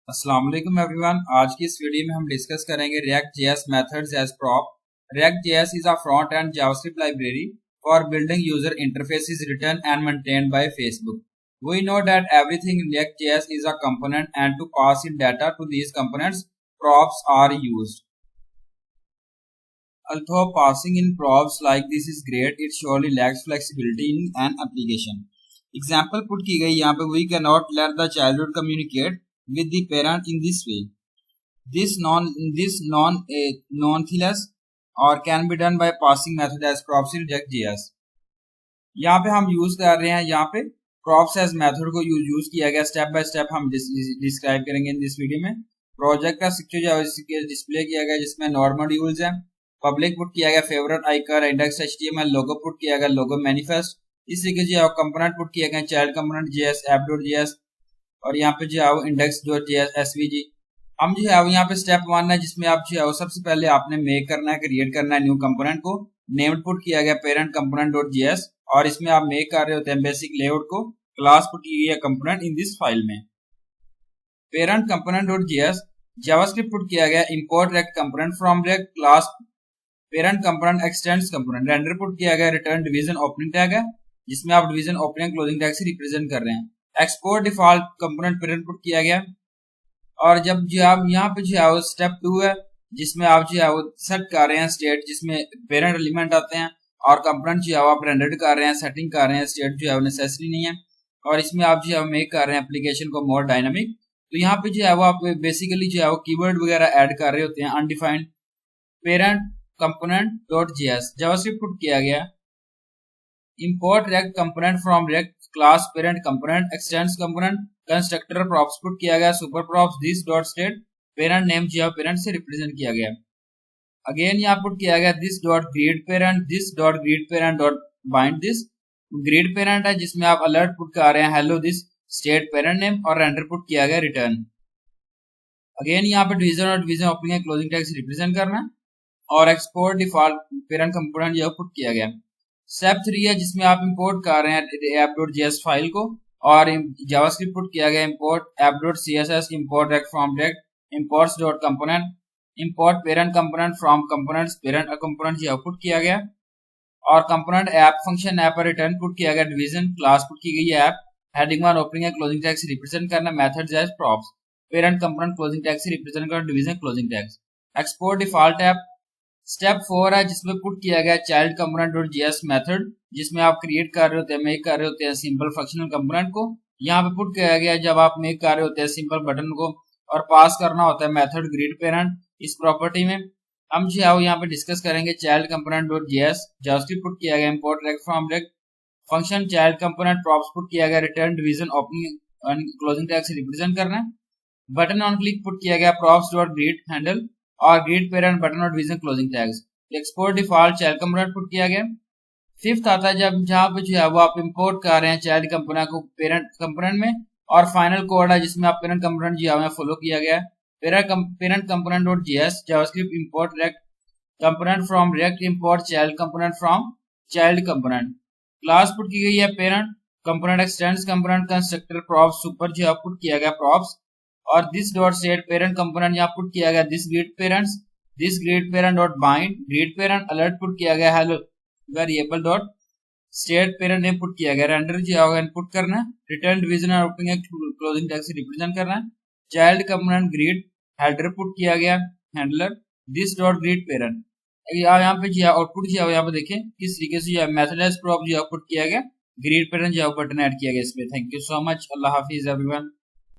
अस्सलाम वालेकुम एवरीवन। आज की इस वीडियो में हम डिस्कस करेंगे React JS methods as prop. React JS is a front end JavaScript library for building user interfaces written and maintained by Facebook. We know that everything in React.js is a component, and to pass in data to these components, props are used. Although passing in props like this is great, it surely lacks flexibility in an application. Example put की गई यहाँ पे, we cannot let the childhood communicate with the parent in this way. This nonetheless or can be done by passing method as props in React.js. यहाँ पे हम use कर रहे हैं, यहाँ पे props as मेथड को यूज किया गया। स्टेप बाय स्टेप हम डिस्क्राइब करेंगे इन दिस वीडियो में। प्रोजेक्ट का स्ट्रक्चर जो डिस्प्ले किया गया, जिसमें नॉर्मल यूज है, पब्लिक पुट किया गया, फेवरेट आइकन, इंडेक्स HTML, लोगो पुट किया गया, लोगो मैनिफेस्ट। इस तरीके से कंपोनेंट पुट किया गया, चाइल्ड कंपोनेंट JS, app.js, और यहाँ पे जो है index.js svg। हम जो है यहाँ पे स्टेप 1 है, जिसमें आप जो है सबसे पहले आपने मेक करना है, क्रिएट करना है न्यू कंपोनेंट को। नेम्ड पुट किया गया पेरेंट कंपोनेंट.js, और इसमें आप मेक कर रहे होते हैं बेसिक लेआउट को। क्लास पुट की गई है कंपोनेंट इन दिस फाइल में। पेरेंट कंपोनेंट.js जावास्क्रिप्ट पुट किया गया, import React component from React class parent component extends component. Render put किया गया, रिटर्न डिवीजन ओपनिंग टैग है, जिसमें आप डिवीजन ओपनिंग क्लोजिंग टैग से रिप्रेजेंट कर रहे हैं। Export default component parent put किया गया, और जब जो आप यहाँ पे जो है स्टेप 2 है, जिसमें आप जो है सेट कर रहे हैं स्टेट, जिसमें पेरेंट एलिमेंट आते हैं, और कंपोनेंट जो है आप रेंडर कर रहे हैं, सेटिंग कर रहे हैं। स्टेट जो है नेसेसरी नहीं है, और इसमें आप जो है मेक कर रहे हैं एप्लीकेशन को मोर डायनामिक। तो यहाँ पे जो है आप बेसिकली जो है कीवर्ड वगैरह ऐड कर रहे होते हैं। अनडिफाइंड पेरेंट कंपोनेंट.js जावास्क्रिप्ट पुट किया गया, import React component from React class parent component extends component constructor props put किया गया, super props this dot state parent name जो है पेरेंट से रिप्रेजेंट किया गया। अगेन यहाँ पुट किया गया this dot greet parent, this dot greet parent dot bind this. Greet parent है, जिसमें आप अलर्ट पुट कर रहे हैं hello this state parent name, और रेंडर पुट किया गया रिटर्न। अगेन यहाँ पे डिवीजन और डिवीजन ओपनिंग क्लोजिंग टैग से रिप्रेजेंट करना, और एक्सपोर्ट डिफॉल्ट पेरेंट कंपोनेंट जो पुट किया गया। स्टेप 3 है, जिसमें आप इंपोर्ट कर रहे हैं app.js फाइल को, और जावास्क्रिप्ट पुट किया गया, import app.css, import React from React, imports dot component, import parent component from components parent component जो पुट किया गया, और कंपोनेंट ऐप फंक्शन ऐप पर रिटर्न पुट किया गया। डिवीजन क्लास पुट की गई है ऐप, हेडिंग 1 ओपनिंग है क्लोजिंग टैग से रिप्रेजेंट करना, methods as props parent component closing tag से रिप्रेजेंट करना, division closing tags. Export default app. Step 4 है, जिसमें पुट किया गया चाइल्ड कंपोनेंट.js मेथड, जिसमें आप क्रिएट कर रहे होते हैं, मेक कर रहे होते हैं सिंपल फंक्शनल कंपोनेंट को। यहाँ पे पुट किया गया, जब आप मेक कर रहे होते हैं सिंपल बटन को, और पास करना होता है मेथड ग्रीड पेरेंट इस प्रॉपर्टी में। हम जो है यहाँ पे डिस्कस करेंगे चाइल्ड कंपोनेंट.js जावास्क्रिप्ट पुट किया गया, import React from React function child component props put किया गया, return division opening closing tag से रिप्रेजेंट करना। बटन ऑन क्लिक पुट किया गया, प्रॉप्स डॉट ग्रीड हैंडल, और ग्रीड पेरेंट बटन और division closing tags. Export default child component put किया गया। फिफ्थ आता है, जब जहां पे जो है वो आप इंपोर्ट कर रहे हैं चाइल्ड कंपोनेंट को पेरेंट कंपोनेंट में, और फाइनल कोड है, जिसमें आप पेरेंट कंपोनेंट जो है फॉलो किया गया। पेरेंट कंपोनेंट.js JavaScript import React component from React, import child component from child component. Class put की गई है parent component extends component constructor props super जो पुट किया गया प्रॉप्स, और this dot set parent component यहाँ पुट किया गया this greet parents, this greet parent dot bind greet parent alert put किया गया hello variable dot state parent name put किया गया। रेंडर जो होगा इनपुट करना, रिटर्न डिवीजन और ओपनिंग क्लोजिंग टैग से रिप्रेजेंट करना। Child component greet header put किया गया, handler this dot greet parent. यहाँ पे जो आउटपुट जो यहाँ पे देखें किस तरीके से मेथड एज प्रॉप जो पुट किया गया, ग्रीड पेरेंट जो बटन ऐड किया गया इसमें। Thank you so much, Allah Hafiz everyone.